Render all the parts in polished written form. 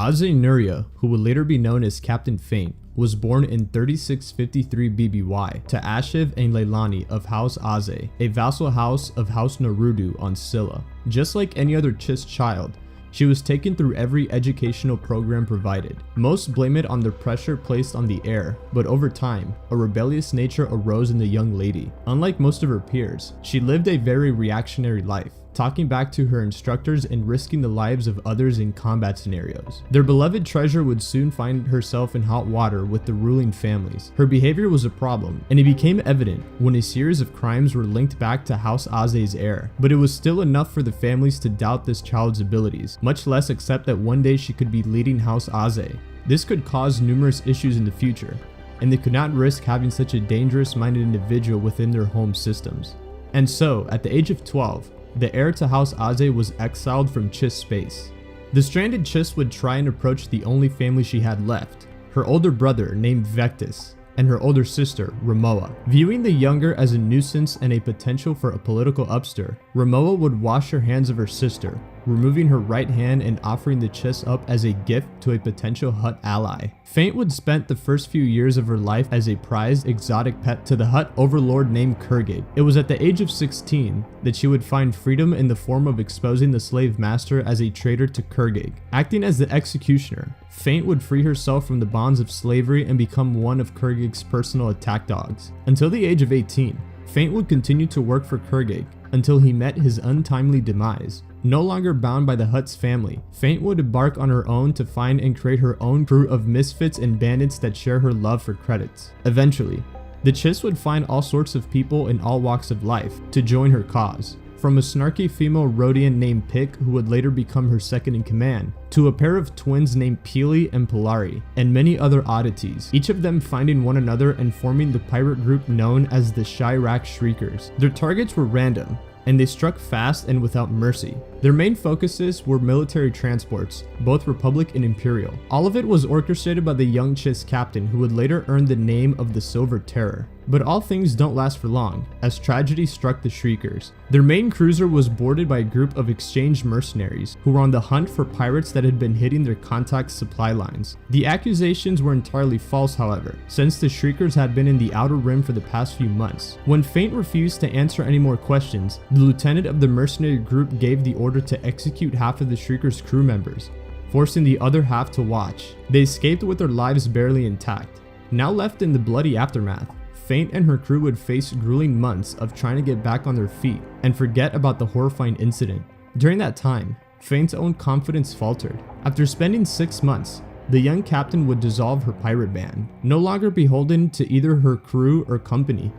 Aze Nuria, who would later be known as Captain Faiint, was born in 3653 BBY to Ashiv and Leilani of House Aze, a vassal house of House Narudu on Scylla. Just like any other Chiss child, she was taken through every educational program provided. Most blame it on the pressure placed on the heir, but over time, a rebellious nature arose in the young lady. Unlike most of her peers, she lived a very reactionary life, talking back to her instructors and risking the lives of others in combat scenarios. Their beloved treasure would soon find herself in hot water with the ruling families. Her behavior was a problem, and it became evident when a series of crimes were linked back to House Aze's heir. But it was still enough for the families to doubt this child's abilities, much less accept that one day she could be leading House Aze. This could cause numerous issues in the future, and they could not risk having such a dangerous-minded individual within their home systems. And so, at the age of 12, the heir to House Aze was exiled from Chiss space. The stranded Chiss would try and approach the only family she had left, her older brother named Vectis, and her older sister, Ramoa. Viewing the younger as a nuisance and a potential for a political upstir, Ramoa would wash her hands of her sister, removing her right hand and offering the Chiss up as a gift to a potential Hutt ally. Faiint would spend the first few years of her life as a prized exotic pet to the Hutt overlord named Kurgig. It was at the age of 16 that she would find freedom in the form of exposing the slave master as a traitor to Kurgig. Acting as the executioner, Faiint would free herself from the bonds of slavery and become one of Kurgig's personal attack dogs. Until the age of 18, Faiint would continue to work for Kurgig until he met his untimely demise. No longer bound by the Hutt's family, Faiint would embark on her own to find and create her own crew of misfits and bandits that share her love for credits. Eventually, the Chiss would find all sorts of people in all walks of life to join her cause. From a snarky female Rodian named Pick, who would later become her second in command, to a pair of twins named Peely and Polari, and many other oddities, each of them finding one another and forming the pirate group known as the Chirac Shriekers. Their targets were random, and they struck fast and without mercy. Their main focuses were military transports, both Republic and Imperial. All of it was orchestrated by the young Chiss captain who would later earn the name of the Silver Terror. But all things don't last for long, as tragedy struck the Shriekers. Their main cruiser was boarded by a group of exchanged mercenaries who were on the hunt for pirates that had been hitting their contact supply lines. The accusations were entirely false, however, since the Shriekers had been in the Outer Rim for the past few months. When Faiint refused to answer any more questions, the lieutenant of the mercenary group gave the order to execute half of the Shriekers' crew members, forcing the other half to watch. They escaped with their lives barely intact. Now left in the bloody aftermath, Faiint and her crew would face grueling months of trying to get back on their feet and forget about the horrifying incident. During that time, Faiint's own confidence faltered. After spending 6 months, the young captain would dissolve her pirate band. No longer beholden to either her crew or company,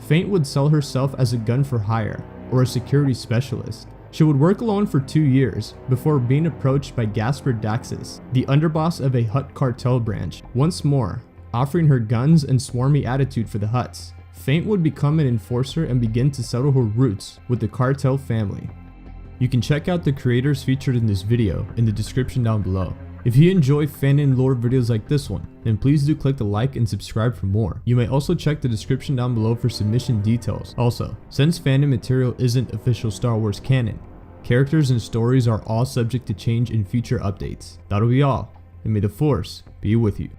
Faiint would sell herself as a gun for hire or a security specialist. She would work alone for 2 years before being approached by Gasper Daxos, the underboss of a Hutt cartel branch. Once more, offering her guns and swarmy attitude for the Hutts, Faiint would become an enforcer and begin to settle her roots with the cartel family. You can check out the creators featured in this video in the description down below. If you enjoy Fanon lore videos like this one, then please do click the like and subscribe for more. You may also check the description down below for submission details. Also, since Fanon material isn't official Star Wars canon, characters and stories are all subject to change in future updates. That'll be all, and may the Force be with you.